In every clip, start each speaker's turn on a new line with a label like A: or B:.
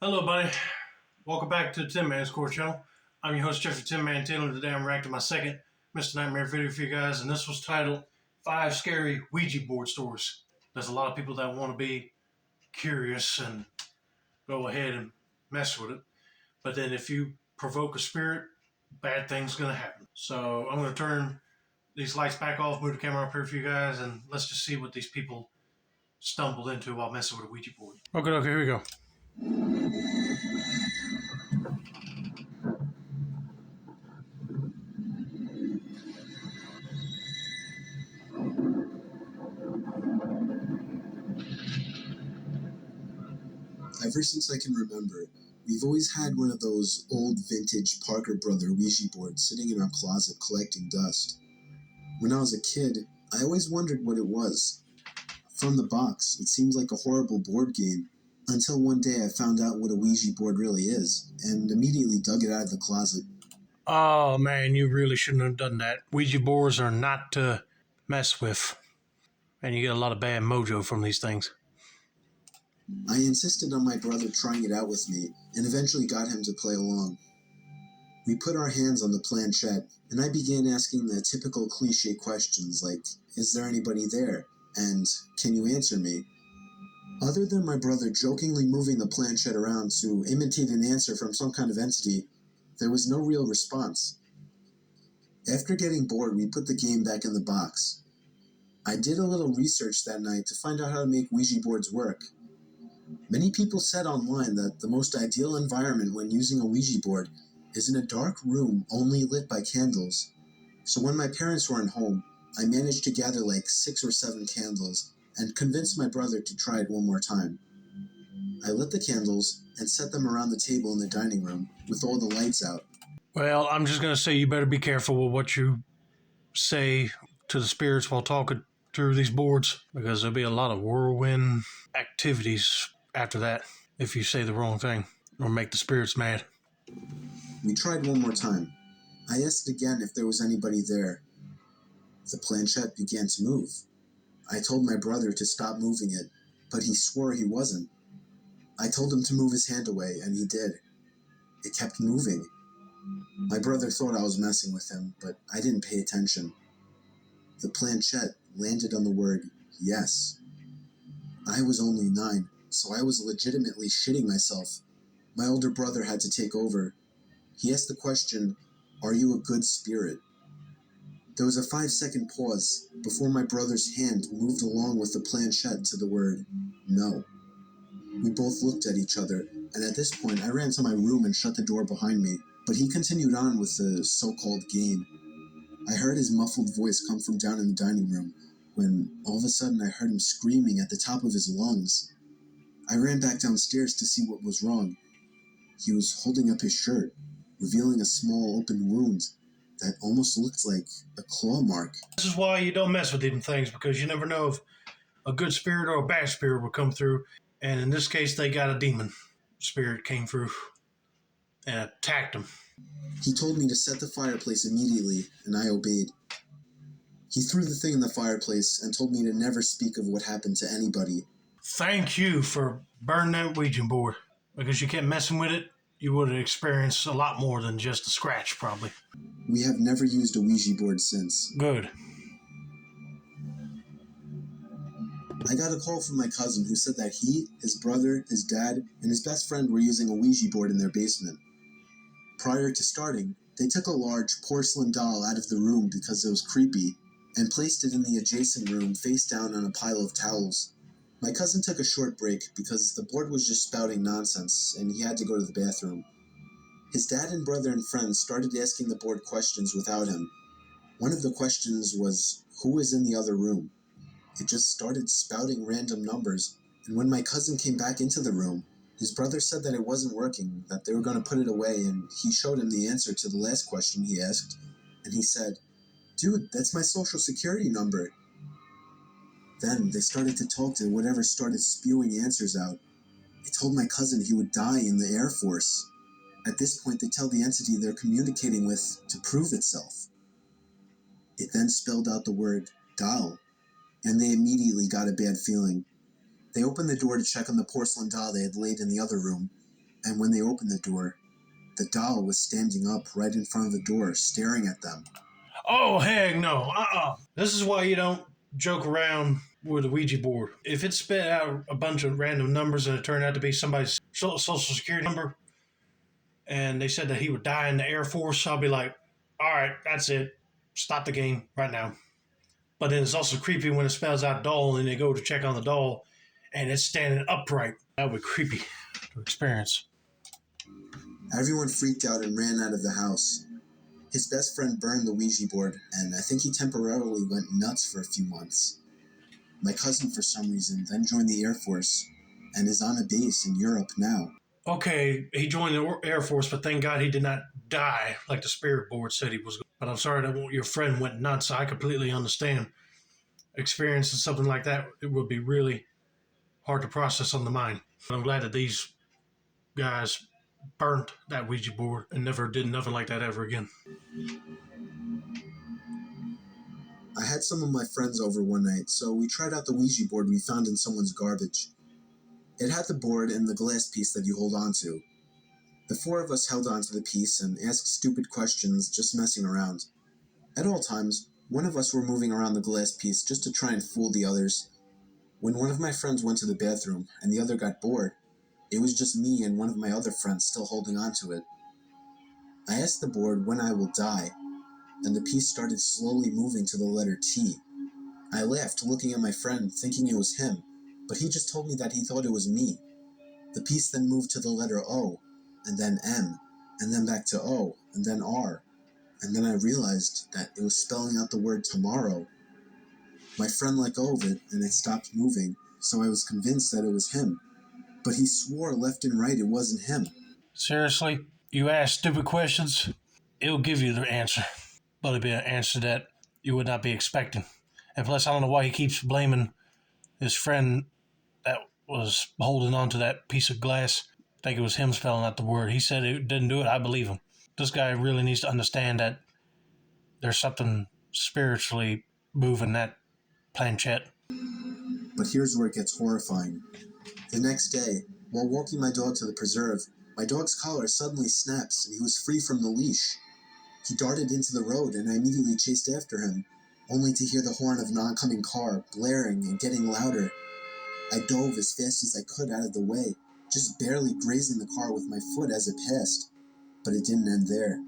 A: Hello, buddy. Welcome back to the Tin Man's Core channel. I'm your host, Jeffrey Tin Man Taylor. Today I'm reacting to my second Mr. Nightmare video for you guys, and this was titled 5 Scary Ouija Board Stories. There's a lot of people that want to be curious and go ahead and mess with it, but then if you provoke a spirit, bad things going to happen. So I'm going to turn these lights back off, move the camera up here for you guys, and let's just see what these people stumbled into while messing with a Ouija board. Okay, here we go.
B: Ever since I can remember, we've always had one of those old vintage Parker Brother Ouija boards sitting in our closet collecting dust. When I was a kid, I always wondered what it was. From the box, it seemed like a horrible board game, until one day I found out what a Ouija board really is, and immediately dug it out of the closet.
A: Oh man, you really shouldn't have done that. Ouija boards are not to mess with, and you get a lot of bad mojo from these things.
B: I insisted on my brother trying it out with me, and eventually got him to play along. We put our hands on the planchette, and I began asking the typical cliche questions like, "Is there anybody there?" and "Can you answer me?" Other than my brother jokingly moving the planchette around to imitate an answer from some kind of entity, there was no real response. After getting bored, we put the game back in the box. I did a little research that night to find out how to make Ouija boards work. Many people said online that the most ideal environment when using a Ouija board is in a dark room only lit by candles. So when my parents weren't home, I managed to gather like 6 or 7 candles and convinced my brother to try it one more time. I lit the candles and set them around the table in the dining room with all the lights out.
A: Well, I'm just going to say you better be careful with what you say to the spirits while talking through these boards, because there'll be a lot of whirlwind activities after that if you say the wrong thing or make the spirits mad.
B: We tried one more time. I asked again if there was anybody there. The planchette began to move. I told my brother to stop moving it, but he swore he wasn't. I told him to move his hand away, and he did. It kept moving. My brother thought I was messing with him, but I didn't pay attention. The planchette landed on the word yes. I was only 9, so I was legitimately shitting myself. My older brother had to take over. He asked the question, "Are you a good spirit?" There was a 5-second pause before my brother's hand moved along with the planchette to the word no. We both looked at each other, and at this point I ran to my room and shut the door behind me, but he continued on with the so-called game. I heard his muffled voice come from down in the dining room, when all of a sudden I heard him screaming at the top of his lungs. I ran back downstairs to see what was wrong. He was holding up his shirt, revealing a small open wound that almost looked like a claw mark.
A: This is why you don't mess with these things, because you never know if a good spirit or a bad spirit will come through. And in this case, they got a demon spirit came through and attacked him.
B: He told me to set the fireplace immediately, and I obeyed. He threw the thing in the fireplace and told me to never speak of what happened to anybody.
A: Thank you for burning that Ouija board, because you kept messing with it, you would have experienced a lot more than just a scratch, probably.
B: We have never used a Ouija board since.
A: Good.
B: I got a call from my cousin who said that he, his brother, his dad, and his best friend were using a Ouija board in their basement. Prior to starting, they took a large porcelain doll out of the room because it was creepy and placed it in the adjacent room face down on a pile of towels. My cousin took a short break because the board was just spouting nonsense and he had to go to the bathroom. His dad and brother and friends started asking the board questions without him. One of the questions was, who was in the other room? It just started spouting random numbers, and when my cousin came back into the room, his brother said that it wasn't working, that they were going to put it away, and he showed him the answer to the last question he asked, and he said, "Dude, that's my social security number." Then they started to talk to whatever started spewing answers out. It told my cousin he would die in the Air Force. At this point, they tell the entity they're communicating with to prove itself. It then spelled out the word doll, and they immediately got a bad feeling. They opened the door to check on the porcelain doll they had laid in the other room, And when they opened the door, the doll was standing up right in front of the door, staring at them.
A: Oh, heck no. This is why you don't joke around with a Ouija board. If it spit out a bunch of random numbers and it turned out to be somebody's social security number, and they said that he would die in the Air Force, I'll be like, all right, that's it. Stop the game right now. But then it's also creepy when it spells out doll and they go to check on the doll and it's standing upright. That would be creepy to experience.
B: Everyone freaked out and ran out of the house. His best friend burned the Ouija board, and I think he temporarily went nuts for a few months. My cousin, for some reason, then joined the Air Force and is on a base in Europe now.
A: Okay, he joined the Air Force, but thank God he did not die like the spirit board said he was. But I'm sorry that your friend went nuts. I completely understand. Experiencing something like that, it would be really hard to process on the mind. But I'm glad that these guys burnt that Ouija board and never did nothing like that ever again.
B: I had some of my friends over one night, so we tried out the Ouija board we found in someone's garbage. It had the board and the glass piece that you hold onto. The four of us held onto the piece and asked stupid questions, just messing around. At all times, one of us were moving around the glass piece just to try and fool the others. When one of my friends went to the bathroom and the other got bored, it was just me and one of my other friends still holding onto it. I asked the board when I will die, and the piece started slowly moving to the letter T. I laughed, looking at my friend, thinking it was him, but he just told me that he thought it was me. The piece then moved to the letter O, and then M, and then back to O, and then R. And then I realized that it was spelling out the word tomorrow. My friend let go of it, and it stopped moving, so I was convinced that it was him. But he swore left and right it wasn't him.
A: Seriously? You ask stupid questions, it'll give you the answer. But it'll be an answer that you would not be expecting. And plus, I don't know why he keeps blaming his friend that was holding on to that piece of glass. I think it was him spelling out the word. He said it didn't do it. I believe him. This guy really needs to understand that there's something spiritually moving that planchette.
B: But here's where it gets horrifying. The next day, while walking my dog to the preserve, my dog's collar suddenly snaps and he was free from the leash. He darted into the road and I immediately chased after him, only to hear the horn of an oncoming car blaring and getting louder. I dove as fast as I could out of the way, just barely grazing the car with my foot as it passed. But it didn't end there.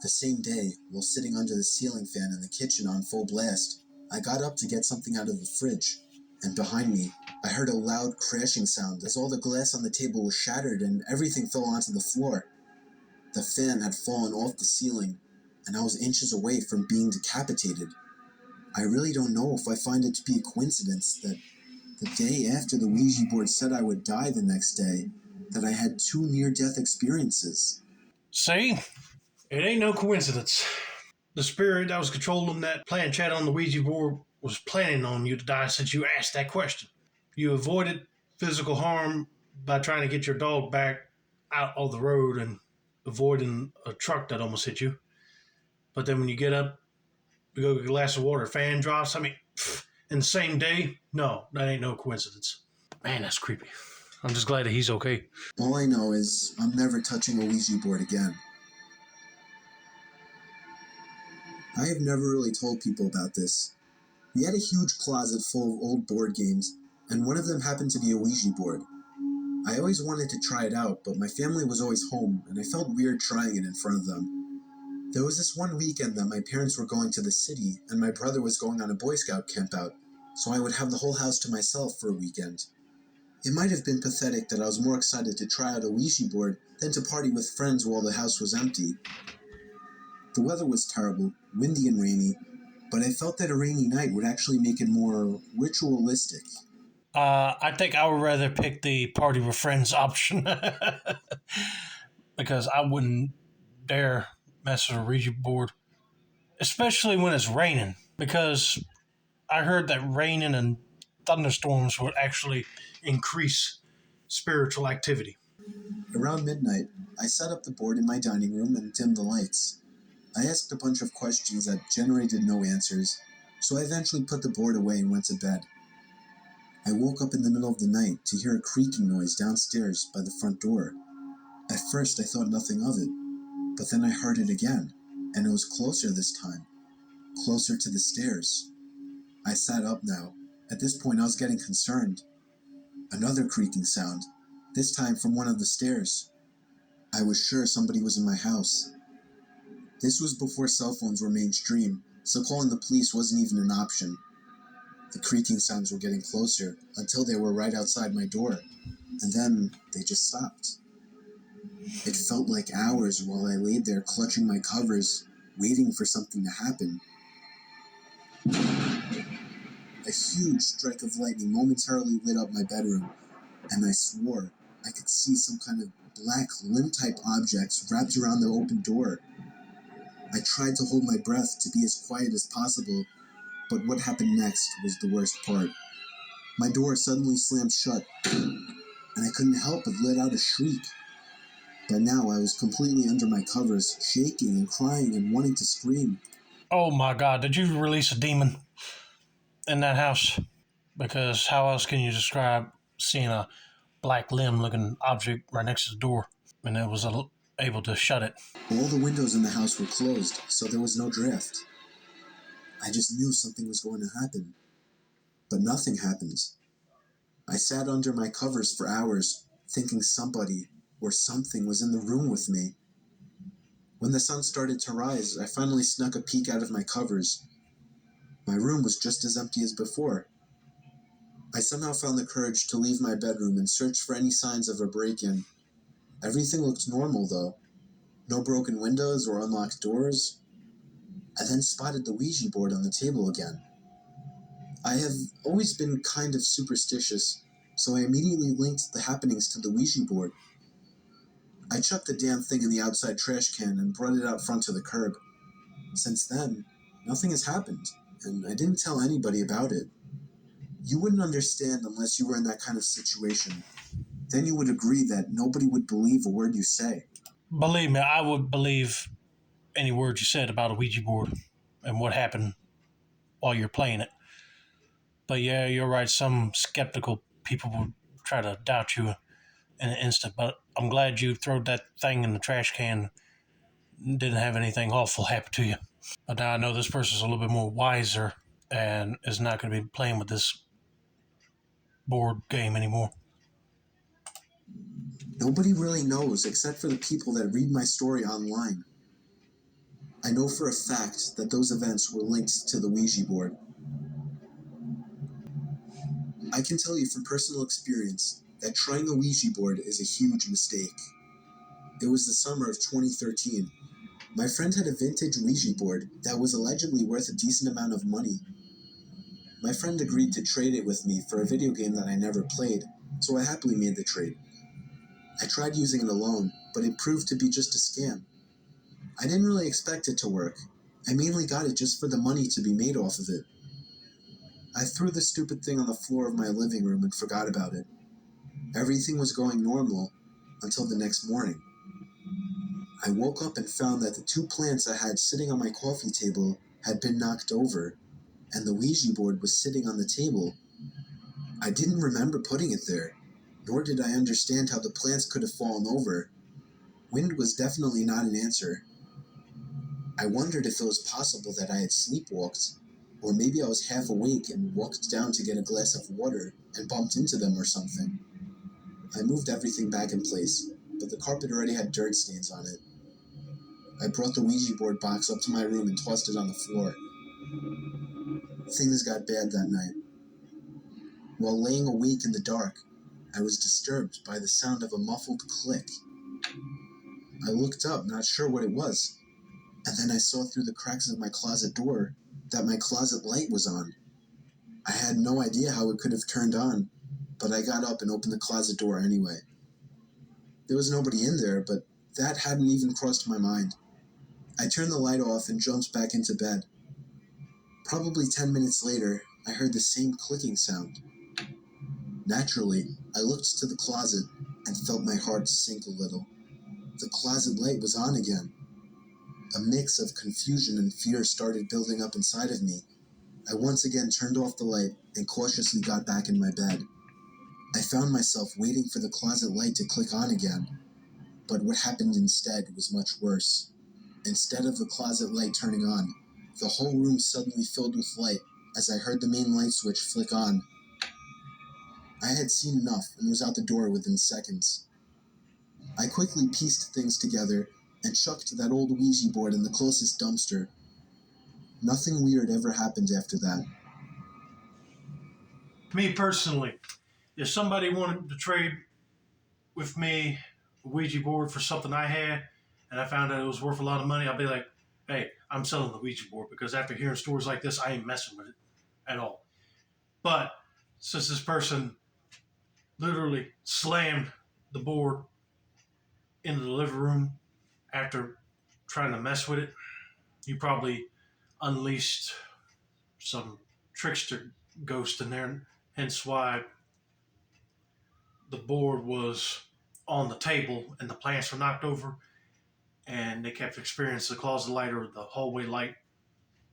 B: The same day, while sitting under the ceiling fan in the kitchen on full blast, I got up to get something out of the fridge, and behind me, I heard a loud crashing sound as all the glass on the table was shattered and everything fell onto the floor. The fan had fallen off the ceiling, and I was inches away from being decapitated. I really don't know if I find it to be a coincidence that the day after the Ouija board said I would die the next day, that I had two near-death experiences.
A: See? It ain't no coincidence. The spirit that was controlling that planchette on the Ouija board was planning on you to die since you asked that question. You avoided physical harm by trying to get your dog back out of the road and avoiding a truck that almost hit you. But then when you get up, you go get a glass of water, fan drops. I mean, in the same day? No, that ain't no coincidence. Man, that's creepy. I'm just glad that he's okay.
B: All I know is I'm never touching a Ouija board again. I have never really told people about this. We had a huge closet full of old board games, and one of them happened to be a Ouija board. I always wanted to try it out, but my family was always home, and I felt weird trying it in front of them. There was this one weekend that my parents were going to the city, and my brother was going on a Boy Scout campout, so I would have the whole house to myself for a weekend. It might have been pathetic that I was more excited to try out a Ouija board than to party with friends while the house was empty. The weather was terrible, windy and rainy, but I felt that a rainy night would actually make it more ritualistic.
A: I think I would rather pick the party with friends option because I wouldn't dare mess with a Ouija board, especially when it's raining, because I heard that raining and thunderstorms would actually increase spiritual activity.
B: Around midnight, I set up the board in my dining room and dimmed the lights. I asked a bunch of questions that generated no answers, so I eventually put the board away and went to bed. I woke up in the middle of the night to hear a creaking noise downstairs by the front door. first I thought nothing of it, but then I heard it again, and it was closer this time, closer to the stairs. I sat up now. At this point I was getting concerned. Another creaking sound, this time from one of the stairs. I was sure somebody was in my house. This was before cell phones were mainstream, so calling the police wasn't even an option. The creaking sounds were getting closer, until they were right outside my door, and then they just stopped. It felt like hours while I laid there clutching my covers, waiting for something to happen. A huge strike of lightning momentarily lit up my bedroom, and I swore I could see some kind of black limb-type objects wrapped around the open door. I tried to hold my breath to be as quiet as possible, but what happened next was the worst part. My door suddenly slammed shut, and I couldn't help but let out a shriek. By now, I was completely under my covers, shaking and crying and wanting to scream.
A: Oh my God, did you release a demon in that house? Because how else can you describe seeing a black limb looking object right next to the door and it was able to shut it?
B: All the windows in the house were closed, so there was no draft. I just knew something was going to happen. But nothing happened. I sat under my covers for hours, thinking somebody or something was in the room with me. When the sun started to rise, I finally snuck a peek out of my covers. My room was just as empty as before. I somehow found the courage to leave my bedroom and search for any signs of a break-in. Everything looked normal, though. No broken windows or unlocked doors. I then spotted the Ouija board on the table again. I have always been kind of superstitious, so I immediately linked the happenings to the Ouija board. I chucked the damn thing in the outside trash can and brought it out front to the curb. Since then, nothing has happened, and I didn't tell anybody about it. You wouldn't understand unless you were in that kind of situation. Then you would agree that nobody would believe a word you say.
A: Believe me, I would believe any word you said about a Ouija board and what happened while you're playing it. But yeah, you're right. Some skeptical people would try to doubt you in an instant. But I'm glad you threw that thing in the trash can. Didn't have anything awful happen to you. But now I know this person's a little bit more wiser and is not going to be playing with this board game anymore.
B: Nobody really knows except for the people that read my story online. I know for a fact that those events were linked to the Ouija board. I can tell you from personal experience that trying a Ouija board is a huge mistake. It was the summer of 2013. My friend had a vintage Ouija board that was allegedly worth a decent amount of money. My friend agreed to trade it with me for a video game that I never played, so I happily made the trade. I tried using it alone, but it proved to be just a scam. I didn't really expect it to work. I mainly got it just for the money to be made off of it. I threw the stupid thing on the floor of my living room and forgot about it. Everything was going normal until the next morning. I woke up and found that the two plants I had sitting on my coffee table had been knocked over, and the Ouija board was sitting on the table. I didn't remember putting it there, nor did I understand how the plants could have fallen over. Wind was definitely not an answer. I wondered if it was possible that I had sleepwalked, or maybe I was half awake and walked down to get a glass of water and bumped into them or something. I moved everything back in place, but the carpet already had dirt stains on it. I brought the Ouija board box up to my room and tossed it on the floor. Things got bad that night. While laying awake in the dark, I was disturbed by the sound of a muffled click. I looked up, not sure what it was, and then I saw through the cracks of my closet door that my closet light was on. I had no idea how it could have turned on, but I got up and opened the closet door anyway. There was nobody in there, but that hadn't even crossed my mind. I turned the light off and jumped back into bed. Probably 10 minutes later, I heard the same clicking sound. Naturally, I looked to the closet and felt my heart sink a little. The closet light was on again. A mix of confusion and fear started building up inside of me. I once again turned off the light and cautiously got back in my bed. I found myself waiting for the closet light to click on again, But what happened instead was much worse. Instead of the closet light turning on, the whole room suddenly filled with light as I heard the main light switch flick on. I had seen enough and was out the door within seconds. I quickly pieced things together and chucked that old Ouija board in the closest dumpster. Nothing weird ever happened after that.
A: Me personally, if somebody wanted to trade with me a Ouija board for something I had, and I found out it was worth a lot of money, I'd be like, hey, I'm selling the Ouija board, because after hearing stories like this, I ain't messing with it at all. But since this person literally slammed the board into the living room after trying to mess with it, you probably unleashed some trickster ghost in there, hence why the board was on the table and the plants were knocked over, and they kept experiencing the closet light or the hallway light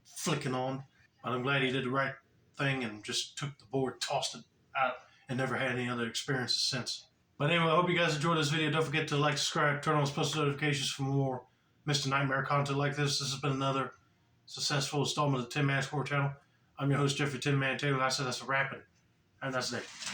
A: flicking on. But I'm glad he did the right thing and just took the board, tossed it out, and never had any other experiences since. But anyway, I hope you guys enjoyed this video. Don't forget to like, subscribe, turn on those post notifications for more Mr. Nightmare content like this. This has been another successful installment of the Tin Man Score channel. I'm your host, Jeffrey Tin Man Taylor, and I said that's a wrap, and that's it.